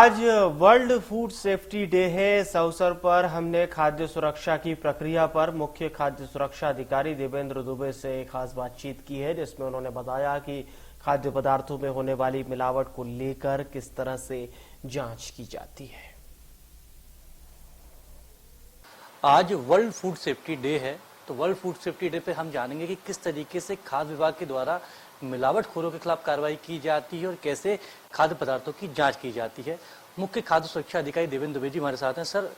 आज world food safety day है। इस अवसर पर हमने खाद्य सुरक्षा की प्रक्रिया पर मुख्य खाद्य सुरक्षा अधिकारी देवेंद्र दुबे से खास बातचीत की है, जिसमें उन्होंने बताया कि खाद्य पदार्थों में होने वाली मिलावट को लेकर किस तरह से जांच की जाती है। आज वर्ल्ड फूड सेफ्टी डे है, तो वर्ल्ड फूड सेफ्टी डे पे हम जानेंगे कि किस तरीके से खाद्य विभाग के द्वारा मिलावटखोरों के खिलाफ कार्रवाई की जाती है और कैसे खाद्य पदार्थों की जांच की जाती है। मुख्य खाद्य सुरक्षा अधिकारी देवेंद्र दुबे जी हमारे साथ हैं। Sir,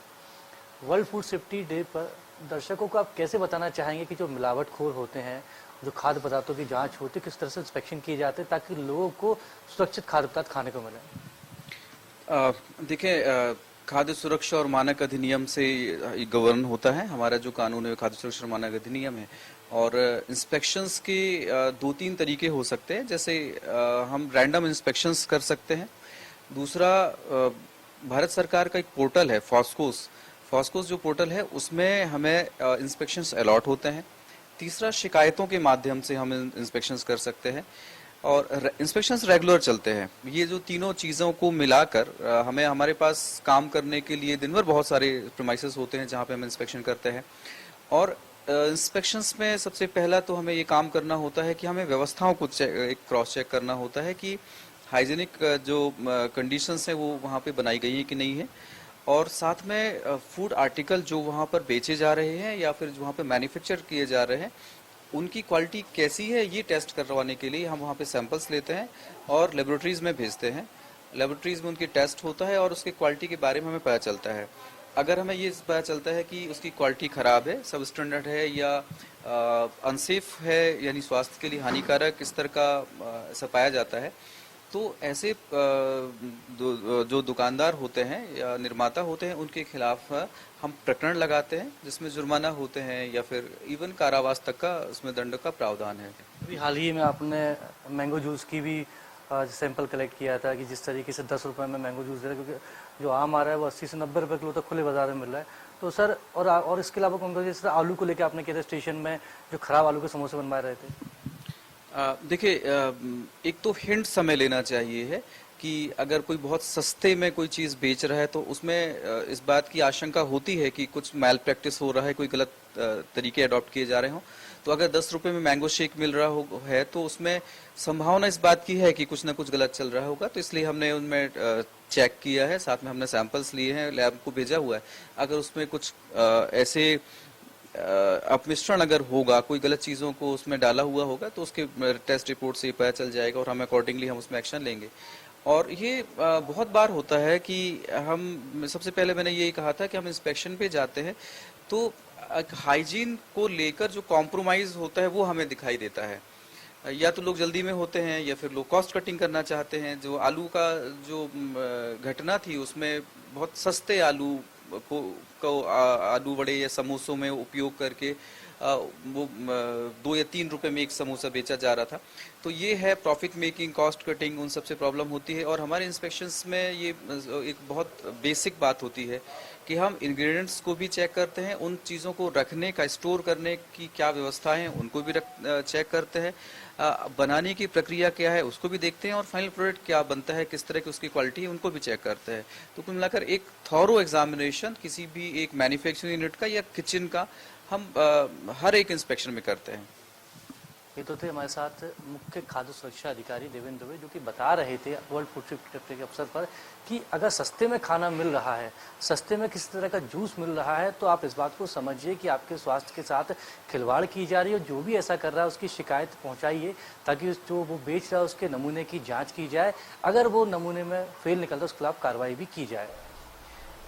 world food safety day पर दर्शकों को आप कैसे बताना चाहेंगे कि जो मिलावटखोर होते हैं, जो खाद्य पदार्थों की जांच होती है, किस तरह से इंस्पेक्शन किए जाते हैं ताकि लोगों को सुरक्षित खाद्य पदार्थ खाने को मिले? देखिए, खाद्य सुरक्षा और मानक अधिनियम से गवर्न होता है। हमारा जो कानून है खाद्य सुरक्षा और मानक अधिनियम है। और इंस्पेक्शंस के दो तीन तरीके हो सकते हैं। जैसे हम रैंडम इंस्पेक्शंस कर सकते हैं। दूसरा, भारत सरकार का एक पोर्टल है फॉस्कोस जो पोर्टल है उसमें हमें इंस्पेक्शंस अलॉट होते हैं। तीसरा, शिकायतों के माध्यम से हम इंस्पेक्शंस कर सकते हैं और इंस्पेक्शंस रेगुलर चलते हैं। ये जो तीनों चीज़ों को मिलाकर हमें हमारे पास काम करने के लिए दिन भर बहुत सारे प्रीमाइसेस होते हैं जहाँ पे हम इंस्पेक्शन करते हैं। और इंस्पेक्शंस में सबसे पहला तो हमें ये काम करना होता है कि हमें व्यवस्थाओं को एक क्रॉस चेक करना होता है कि हाइजीनिक जो कंडीशंस हैं वो वहाँ पे बनाई गई हैं कि नहीं है। और साथ में फूड आर्टिकल जो वहाँ पर बेचे जा रहे हैं या फिर वहाँ पे मैन्युफैक्चर किए जा रहे हैं उनकी क्वालिटी कैसी है, ये टेस्ट करवाने के लिए हम वहाँ पे सैंपल्स लेते हैं और लेबोरेटरीज में भेजते हैं। लेबोरेटरीज में उनकी टेस्ट होता है और उसकी क्वालिटी के बारे में हमें पता चलता है। अगर हमें ये पता चलता है कि उसकी क्वालिटी खराब है, सब स्टैंडर्ड है या अनसेफ है, यानी स्वास्थ्य के लिए हानिकारक इस तरह का ऐसा पाया जाता है, तो ऐसे जो दुकानदार होते हैं या निर्माता होते हैं उनके खिलाफ हम प्रकरण लगाते हैं जिसमें जुर्माना होते हैं या फिर इवन कारावास तक का उसमें दंड का प्रावधान है। अभी हाल ही में आपने मैंगो जूस की भी सैंपल कलेक्ट किया था कि जिस तरीके से 10 रुपए में मैंगो जूस दे रहा है, क्योंकि जो आम आ रहा है वो 80 से 90 रुपए किलो तक खुले बाजार में मिल रहा है। तो सर, और इसके अलावा कौन कौन जैसे आलू को लेकर आपने किया था स्टेशन में जो खराब आलू के समोसे बनवा रहे थे? देखिए, एक तो हिंट समय लेना चाहिए है कि अगर कोई बहुत सस्ते में कोई चीज़ बेच रहा है तो उसमें इस बात की आशंका होती है कि कुछ मैल प्रैक्टिस हो रहा है, कोई गलत तरीके अडॉप्ट किए जा रहे हों। तो अगर 10 रुपए में मैंगो शेक मिल रहा है तो उसमें संभावना इस बात की है कि कुछ ना कुछ गलत चल रहा होगा। तो इसलिए हमने उनमें चेक किया है, साथ में हमने सैंपल्स लिए हैं, लैब को भेजा हुआ है। अगर उसमें कुछ ऐसे अपमिश्रण अगर होगा, कोई गलत चीज़ों को उसमें डाला हुआ होगा तो उसके टेस्ट रिपोर्ट से पता चल जाएगा और हम अकॉर्डिंगली हम उसमें एक्शन लेंगे। और ये बहुत बार होता है कि हम सबसे पहले मैंने यही कहा था कि हम इंस्पेक्शन पे जाते हैं तो हाइजीन को लेकर जो कॉम्प्रोमाइज होता है वो हमें दिखाई देता है। या तो लोग जल्दी में होते हैं या फिर लोग कॉस्ट कटिंग करना चाहते हैं। जो आलू का जो घटना थी उसमें बहुत सस्ते आलू को आलू वड़े या समोसों में उपयोग करके वो 2 या 3 रुपए में एक समोसा बेचा जा रहा था। तो ये है प्रॉफिट मेकिंग, कॉस्ट कटिंग, उन सबसे प्रॉब्लम होती है। और हमारे इंस्पेक्शंस में ये एक बहुत बेसिक बात होती है कि हम इंग्रेडिएंट्स को भी चेक करते हैं, उन चीज़ों को रखने का, स्टोर करने की क्या व्यवस्थाएं हैं उनको भी चेक करते हैं, बनाने की प्रक्रिया क्या है उसको भी देखते हैं और फाइनल प्रोडक्ट क्या बनता है, किस तरह की उसकी क्वालिटी है उनको भी चेक करते हैं। तो कुल मिलाकर एक थॉरो एग्जामिनेशन किसी भी एक मैन्युफैक्चरिंग यूनिट का या किचन का हम हर एक इंस्पेक्शन में करते हैं। ये तो थे हमारे साथ मुख्य खाद्य सुरक्षा अधिकारी देवेंद्र दुबे, जो कि बता रहे थे वर्ल्ड फूड सेफ्टी डे के अवसर पर कि अगर सस्ते में खाना मिल रहा है, सस्ते में किसी तरह का जूस मिल रहा है, तो आप इस बात को समझिए कि आपके स्वास्थ्य के साथ खिलवाड़ की जा रही है। और जो भी ऐसा कर रहा है उसकी शिकायत पहुंचाइए ताकि जो वो बेच रहा है उसके नमूने की जाँच की जाए। अगर वो नमूने में फेल निकलता है उसके खिलाफ कार्रवाई भी की जाए।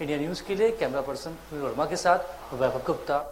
इंडिया न्यूज़ के लिए कैमरा पर्सन वर्मा के साथ वैभव गुप्ता।